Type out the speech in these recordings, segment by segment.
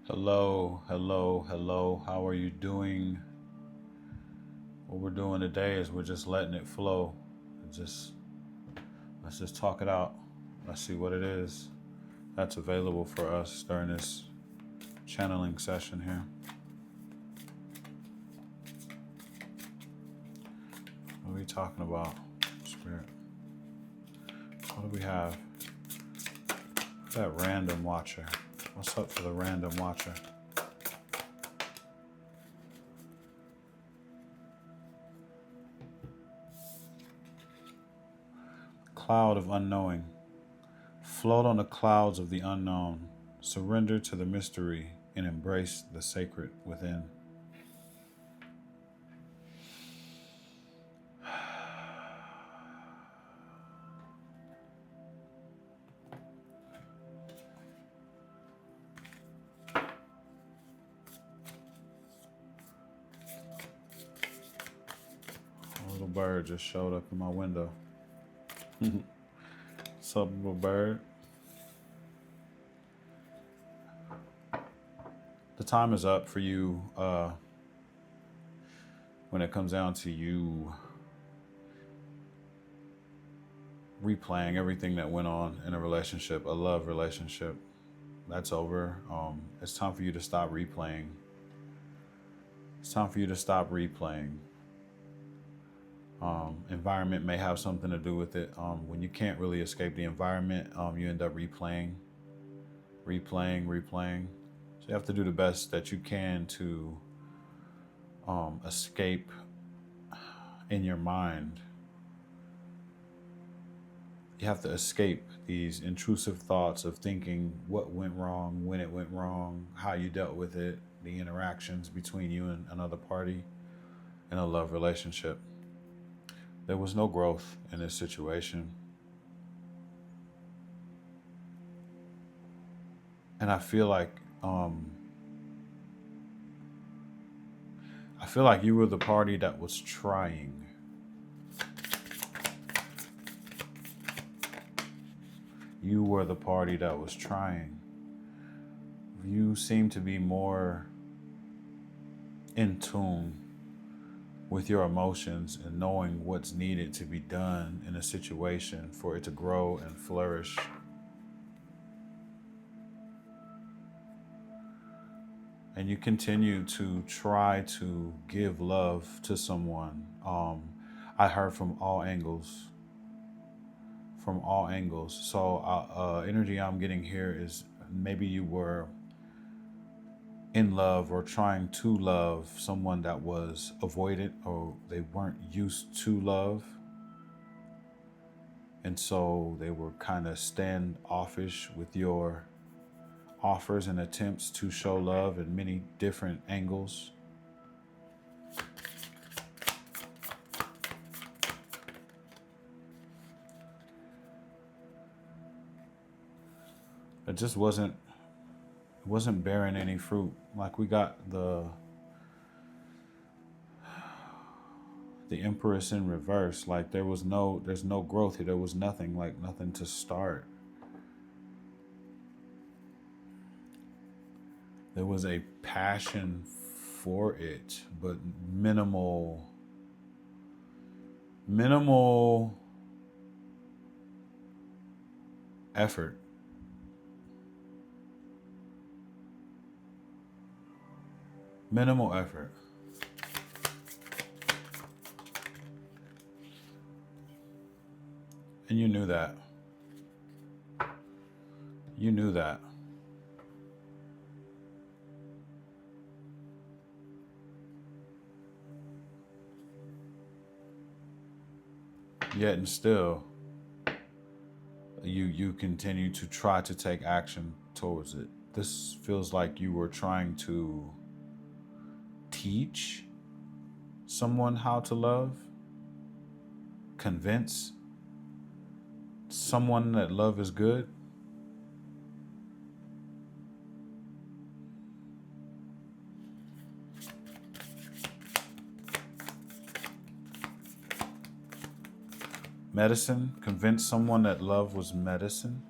Hello, hello, hello. How are you doing? What we're doing today is we're just letting it flow. Just let's just talk it out. Let's see what it is that's available for us during this channeling session here. What are we talking about? Spirit. What do we have? That random watcher. What's up for the random watcher? Cloud of unknowing. Float on the clouds of the unknown. Surrender to the mystery and embrace the sacred within. A little bird just showed up in my window. What's up, little bird? The time is up for you when it comes down to you replaying everything that went on in a relationship, a love relationship. That's over. It's time for you to stop replaying. It's time for you to stop replaying. Environment may have something to do with it. When you can't really escape the environment, you end up replaying. So you have to do the best that you can to escape in your mind. You have to escape these intrusive thoughts of thinking what went wrong, when it went wrong, how you dealt with it, the interactions between you and another party in a love relationship. There was no growth in this situation. And I feel like you were the party that was trying. You were the party that was trying. You seem to be more in tune with your emotions and knowing what's needed to be done in a situation for it to grow and flourish. And you continue to try to give love to someone. I heard from all angles. So energy I'm getting here is maybe you were in love or trying to love someone that was avoidant or they weren't used to love. And so they were kind of standoffish with your offers and attempts to show love in many different angles. It just wasn't bearing any fruit. Like we got the Empress in reverse. Like there's no growth here. There was nothing, like nothing to start. There was a passion for it, but minimal effort. Minimal effort. And you knew that. You knew that. Yet and still, you continue to try to take action towards it. This feels like you were trying to teach someone how to love, convince someone that love is good. Medicine, convince someone that love was medicine.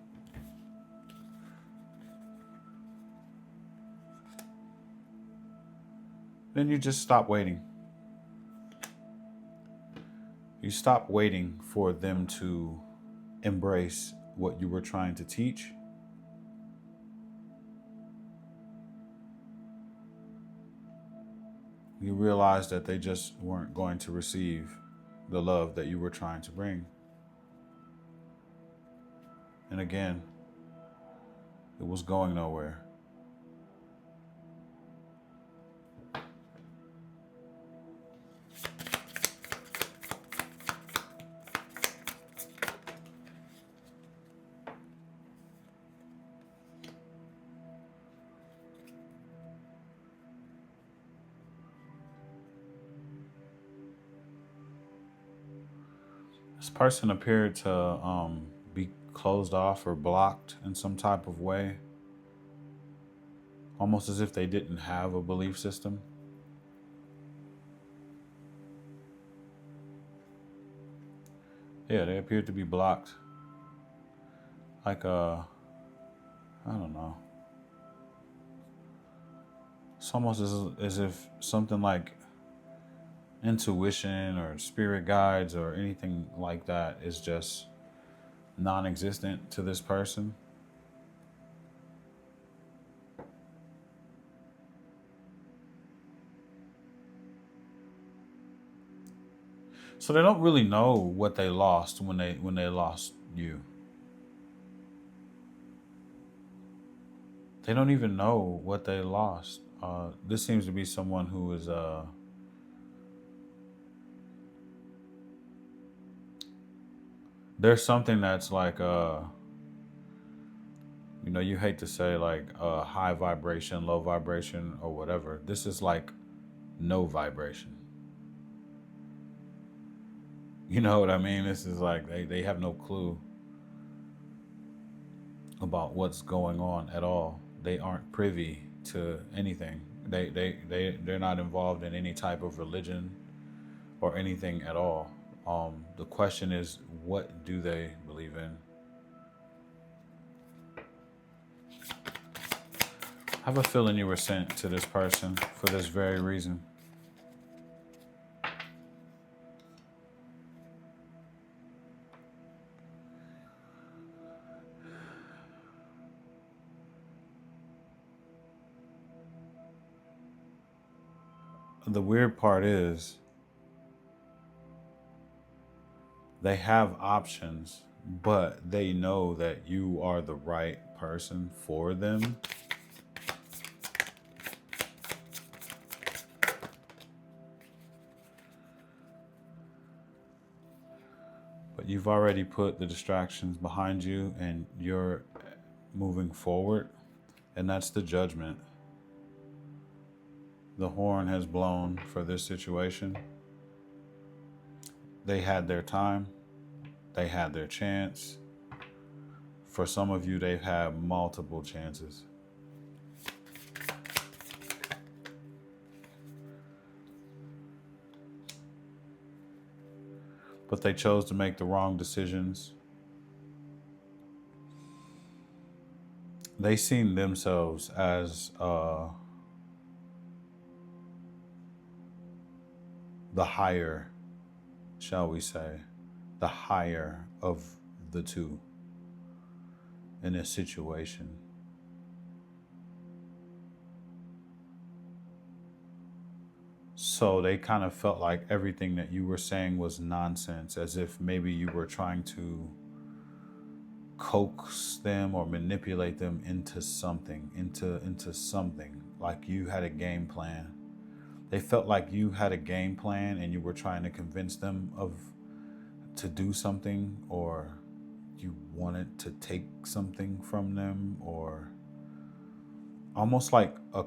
then you just stop waiting. You stop waiting for them to embrace what you were trying to teach. You realize that they just weren't going to receive the love that you were trying to bring. And again, it was going nowhere. This person appeared to be closed off or blocked in some type of way, almost as if they didn't have a belief system. Yeah, they appeared to be blocked. Like, I don't know. It's almost as if something like intuition or spirit guides or anything like that is just non-existent to this person. So they don't really know what they lost when they lost you. They don't even know what they lost. This seems to be someone who is there's something that's like you hate to say like high vibration, low vibration, or whatever. This is like no vibration. You know what I mean? This is like they have no clue about what's going on at all. They aren't privy to anything. They're not involved in any type of religion or anything at all. The question is, what do they believe in? I have a feeling you were sent to this person for this very reason. The weird part is they have options, but they know that you are the right person for them. But you've already put the distractions behind you and you're moving forward, and that's the judgment. The horn has blown for this situation. They had their time. They had their chance. For some of you, they've had multiple chances. But they chose to make the wrong decisions. They seen themselves as the higher, shall we say, the higher of the two in this situation. So they kind of felt like everything that you were saying was nonsense, as if maybe you were trying to coax them or manipulate them into something, into something, like you had a game plan. They felt like you had a game plan and you were trying to convince them to do something, or you wanted to take something from them, or almost like a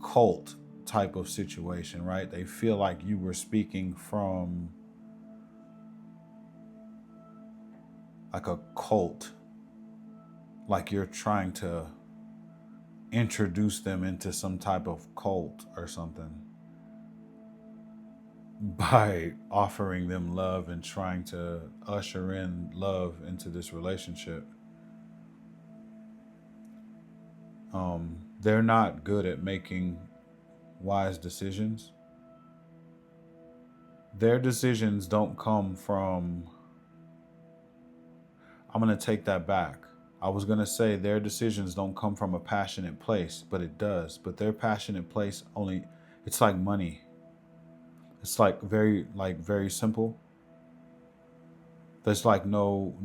cult type of situation, right? They feel like you were speaking from like a cult, like you're trying to introduce them into some type of cult or something by offering them love and trying to usher in love into this relationship. They're not good at making wise decisions, their decisions don't come from, I'm going to take that back. I was going to say their decisions don't come from a passionate place, but it does. But their passionate place only, it's like money. It's very simple. There's like no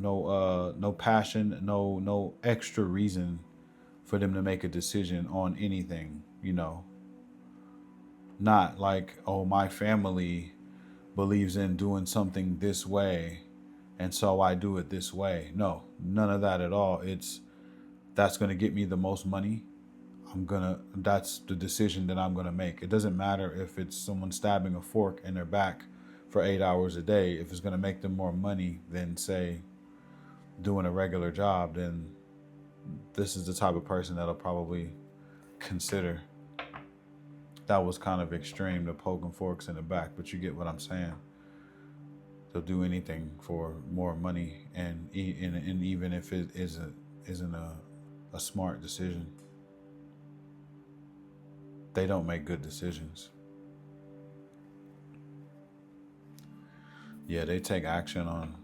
passion, no extra reason for them to make a decision on anything, Not like, oh, my family believes in doing something this way, and so I do it this way. No, none of that at all. That's going to get me the most money. That's the decision that I'm going to make. It doesn't matter if it's someone stabbing a fork in their back for 8 hours a day. If it's going to make them more money than, say, doing a regular job, then this is the type of person that'll probably consider. That was kind of extreme, the poking forks in the back, but you get what I'm saying. They'll do anything for more money, and even if it isn't a smart decision, they don't make good decisions. Yeah, they take action on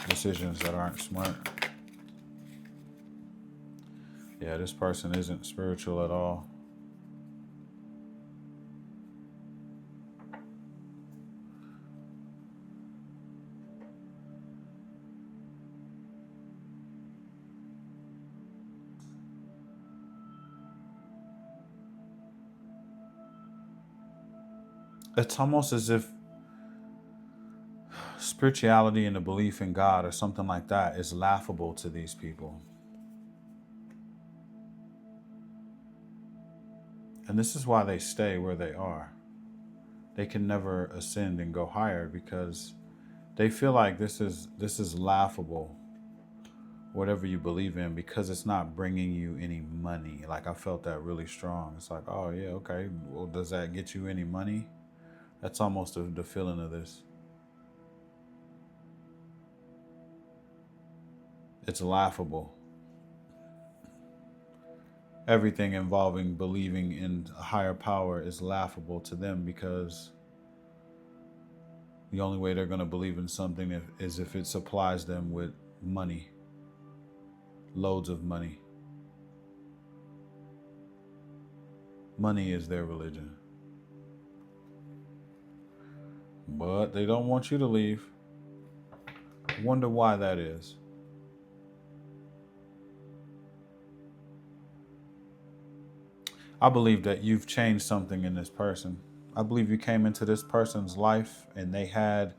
decisions that aren't smart. Yeah, this person isn't spiritual at all. It's almost as if spirituality and the belief in God or something like that is laughable to these people. And this is why they stay where they are. They can never ascend and go higher because they feel like this is laughable, whatever you believe in, because it's not bringing you any money. Like, I felt that really strong. It's like, oh yeah, okay, well, does that get you any money? That's almost the feeling of this. It's laughable. Everything involving believing in a higher power is laughable to them because the only way they're going to believe in something is if it supplies them with money, loads of money. Money is their religion. But they don't want you to leave. Wonder why that is. I believe that you've changed something in this person. I believe you came into this person's life and they had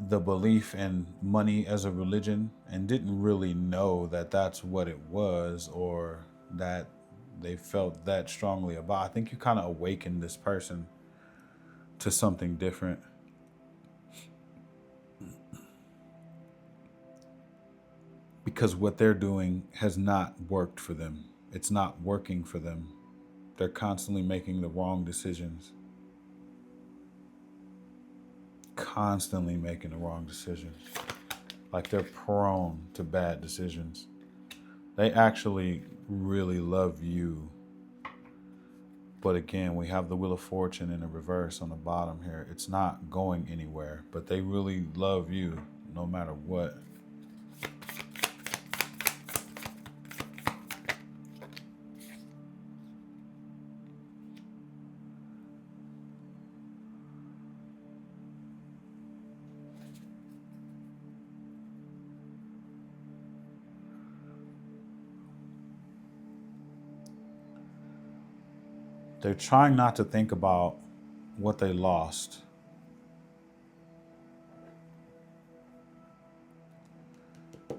the belief in money as a religion and didn't really know that that's what it was or that they felt that strongly about. I think you kind of awakened this person to something different. Because what they're doing has not worked for them. It's not working for them. They're constantly making the wrong decisions. Constantly making the wrong decisions. Like, they're prone to bad decisions. They actually really love you. But again, we have the Wheel of Fortune in the reverse on the bottom here. It's not going anywhere, but they really love you no matter what. They're trying not to think about what they lost.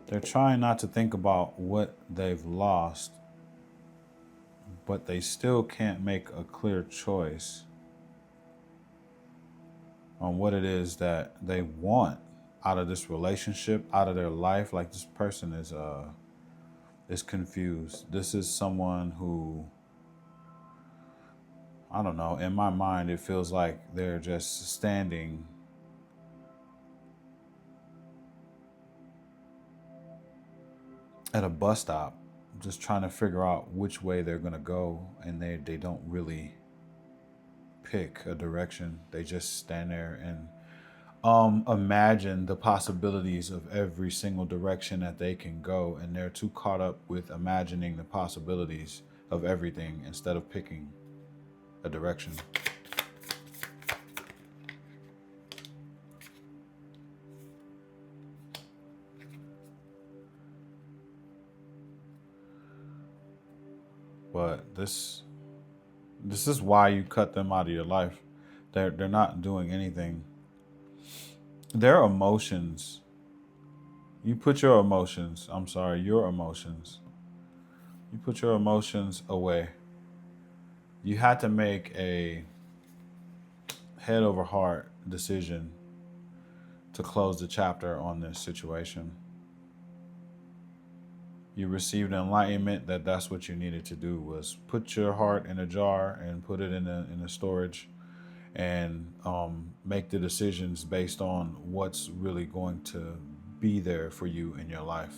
They're trying not to think about what they've lost, but they still can't make a clear choice on what it is that they want out of this relationship, out of their life. Like, this person is confused. This is someone who, I don't know, in my mind, it feels like they're just standing at a bus stop, just trying to figure out which way they're going to go, and they don't really pick a direction. They just stand there and imagine the possibilities of every single direction that they can go, and they're too caught up with imagining the possibilities of everything instead of picking a direction. But this is why you cut them out of your life. They're not doing anything. Their emotions, you put your emotions, your emotions, you put your emotions away. You had to make a head over heart decision to close the chapter on this situation. You received enlightenment that that's what you needed to do, was put your heart in a jar and put it in a storage, and make the decisions based on what's really going to be there for you in your life.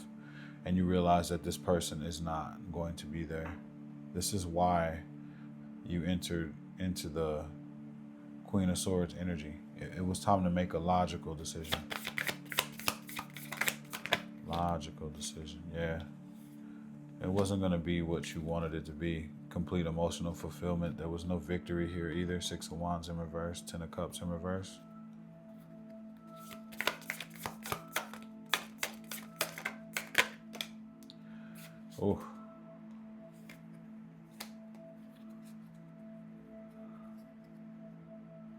And you realize that this person is not going to be there. This is why you entered into the Queen of Swords energy. It was time to make a logical decision. Logical decision, yeah. It wasn't going to be what you wanted it to be. Complete emotional fulfillment. There was no victory here either. 6 of Wands in reverse, 10 of Cups in reverse. Oh.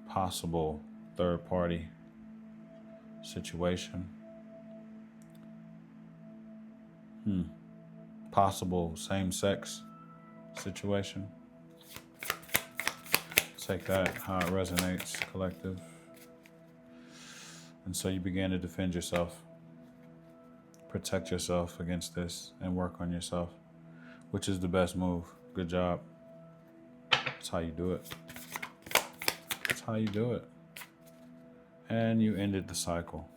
Possible third party situation. Possible same-sex situation. Take that, how it resonates, collective. And so you began to defend yourself, protect yourself against this, and work on yourself, which is the best move. Good job. That's how you do it. That's how you do it. And you ended the cycle,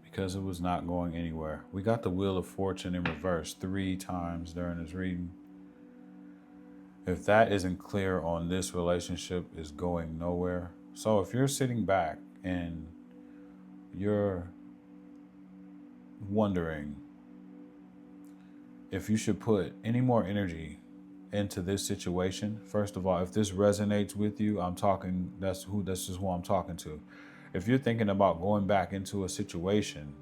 because it was not going anywhere. We got the Wheel of Fortune in reverse 3 times during this reading. If that isn't clear on this relationship is going nowhere. So if you're sitting back and you're wondering if you should put any more energy into this situation, first of all, if this resonates with you, this is who I'm talking to. If you're thinking about going back into a situation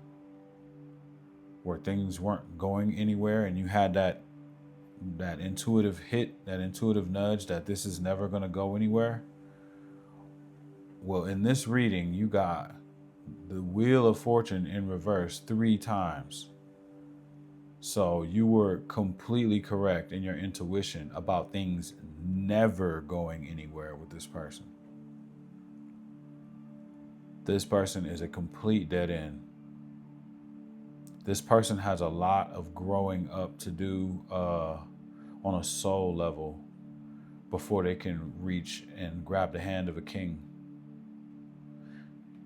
where things weren't going anywhere and you had that intuitive hit, that intuitive nudge that this is never going to go anywhere, well, in this reading, you got the Wheel of Fortune in reverse 3 times. So you were completely correct in your intuition about things never going anywhere with this person. This person is a complete dead end. This person has a lot of growing up to do on a soul level before they can reach and grab the hand of a king.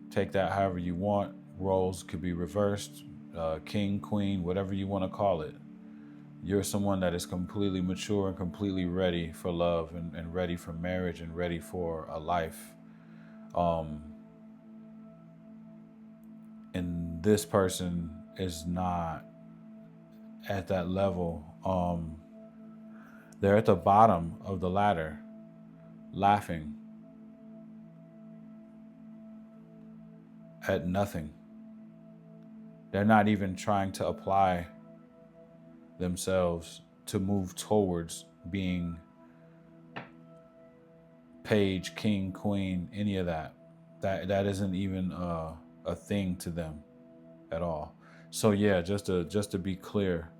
Take that however you want. Roles could be reversed, king, queen, whatever you want to call it. You're someone that is completely mature and completely ready for love and ready for marriage and ready for a life. And this person is not at that level. They're at the bottom of the ladder, laughing at nothing. They're not even trying to apply themselves to move towards being page, king, queen, any of that. That isn't even a thing to them at all. So yeah, just to be clear,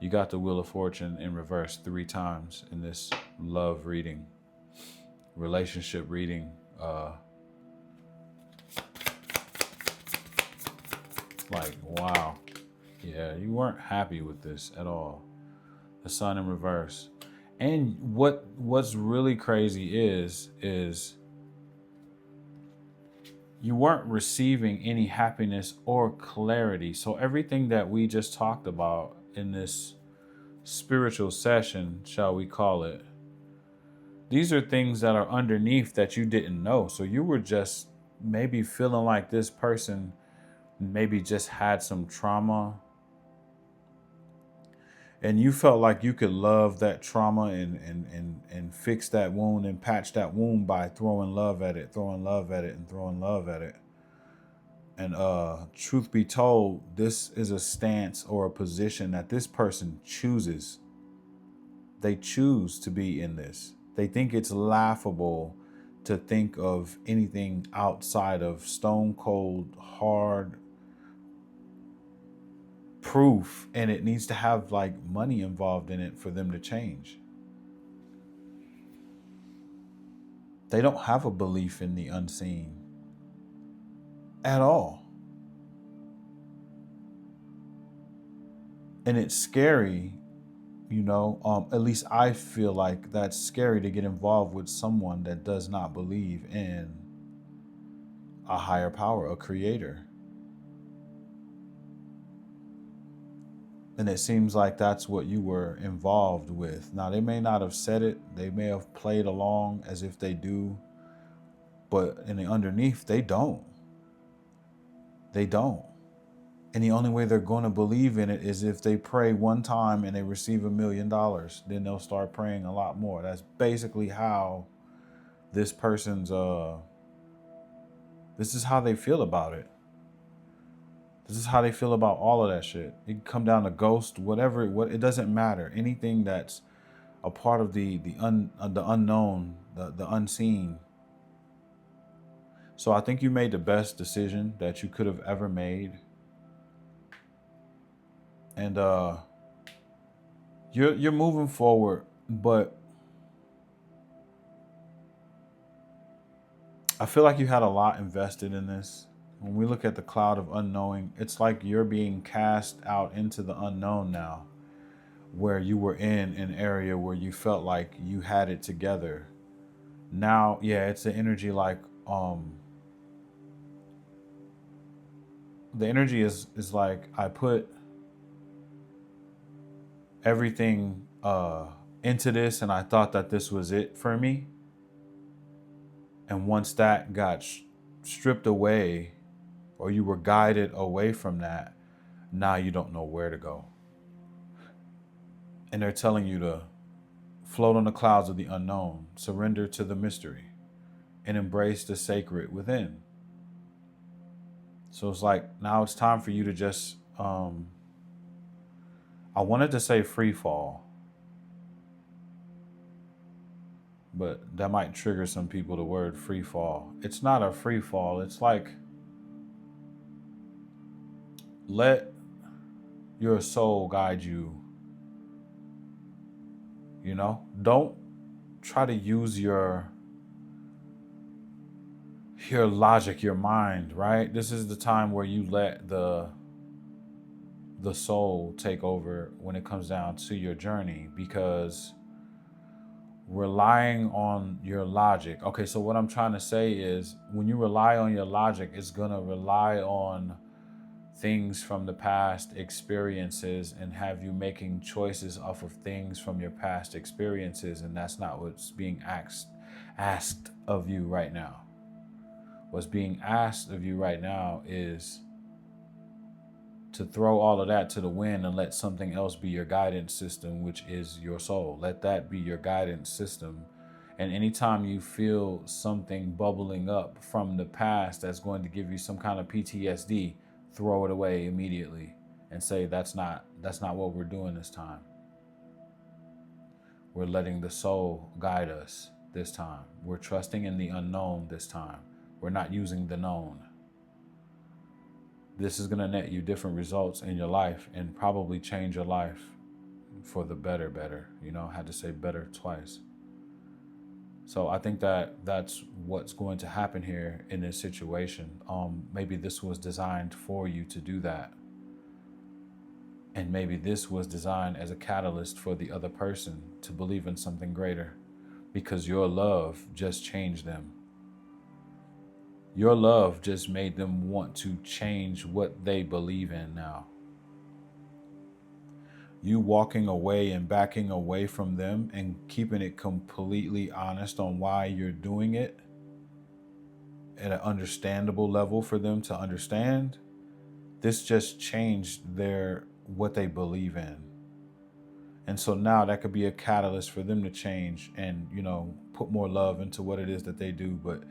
you got the Wheel of Fortune in reverse 3 times in this love reading, relationship reading. Like, wow. Yeah, you weren't happy with this at all. The Sun in reverse. And what's really crazy is you weren't receiving any happiness or clarity. So everything that we just talked about in this spiritual session, shall we call it, these are things that are underneath that you didn't know. So you were just maybe feeling like this person maybe just had some trauma, and you felt like you could love that trauma and fix that wound and patch that wound by throwing love at it, throwing love at it, and throwing love at it. And truth be told, this is a stance or a position that this person chooses. They choose to be in this. They think it's laughable to think of anything outside of stone cold, hard proof, and it needs to have like money involved in it for them to change. They don't have a belief in the unseen at all. And it's scary, at least I feel like that's scary to get involved with someone that does not believe in a higher power, a creator. And it seems like that's what you were involved with. Now, they may not have said it. They may have played along as if they do. But in the underneath, they don't. They don't. And the only way they're going to believe in it is if they pray one time and they receive $1 million. Then they'll start praying a lot more. That's basically how this person's, this is how they feel about it. This is how they feel about all of that shit. It can come down to ghost, whatever. It doesn't matter. Anything that's a part of the unknown, the unseen. So I think you made the best decision that you could have ever made. And you're moving forward, but I feel like you had a lot invested in this. When we look at the cloud of unknowing, it's like you're being cast out into the unknown now, where you were in an area where you felt like you had it together. Now, yeah, it's the energy like, the energy is like I put everything into this and I thought that this was it for me. And once that got stripped away, or you were guided away from that, now you don't know where to go. And they're telling you to float on the clouds of the unknown, surrender to the mystery, and embrace the sacred within. So it's like, now it's time for you to just, I wanted to say free fall, but that might trigger some people, the word free fall. It's not a free fall. It's like, let your soul guide you. Don't try to use your logic, your mind, right? This is the time where you let the soul take over when it comes down to your journey, because relying on your logic. Okay, so what I'm trying to say is, when you rely on your logic, it's going to rely on things from the past experiences and have you making choices off of things from your past experiences. And that's not what's being asked of you right now. What's being asked of you right now is to throw all of that to the wind and let something else be your guidance system, which is your soul. Let that be your guidance system. And anytime you feel something bubbling up from the past that's going to give you some kind of PTSD, throw it away immediately and say, that's not what we're doing this time. We're letting the soul guide us this time. We're trusting in the unknown this time. We're not using the known. This is going to net you different results in your life and probably change your life for the better. I had to say better twice. So I think that that's what's going to happen here in this situation. Maybe this was designed for you to do that. And maybe this was designed as a catalyst for the other person to believe in something greater, because your love just changed them. Your love just made them want to change what they believe in now. You walking away and backing away from them and keeping it completely honest on why you're doing it at an understandable level for them to understand, this just changed what they believe in. And so now that could be a catalyst for them to change and, put more love into what it is that they do. But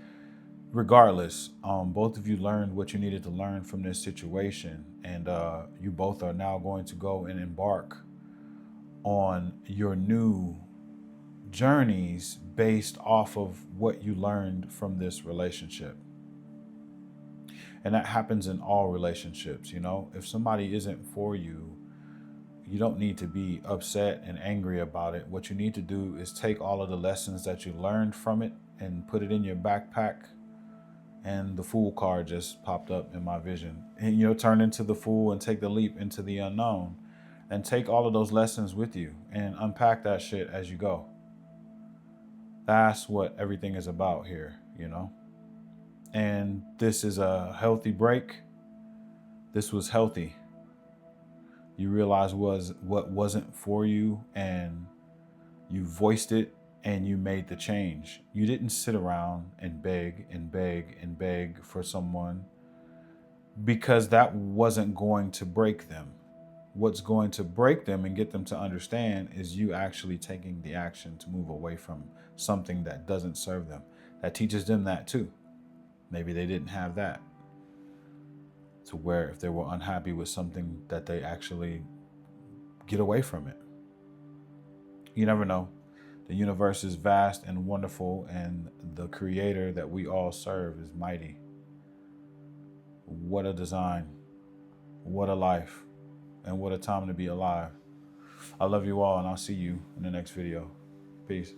regardless, both of you learned what you needed to learn from this situation. And you both are now going to go and embark on your new journeys based off of what you learned from this relationship. And that happens in all relationships. If somebody isn't for you, you don't need to be upset and angry about it. What you need to do is take all of the lessons that you learned from it and put it in your backpack. And the Fool card just popped up in my vision. And turn into the Fool and take the leap into the unknown. And take all of those lessons with you and unpack that shit as you go. That's what everything is about here, And this is a healthy break. This was healthy. You realize what wasn't for you, and you voiced it, and you made the change. You didn't sit around and beg and beg and beg for someone, because that wasn't going to break them. What's going to break them and get them to understand is you actually taking the action to move away from something that doesn't serve them. That teaches them that too. Maybe they didn't have that, to where if they were unhappy with something, that they actually get away from it. You never know. The universe is vast and wonderful, and the creator that we all serve is mighty. What a design. What a life. And what a time to be alive. I love you all, and I'll see you in the next video. Peace.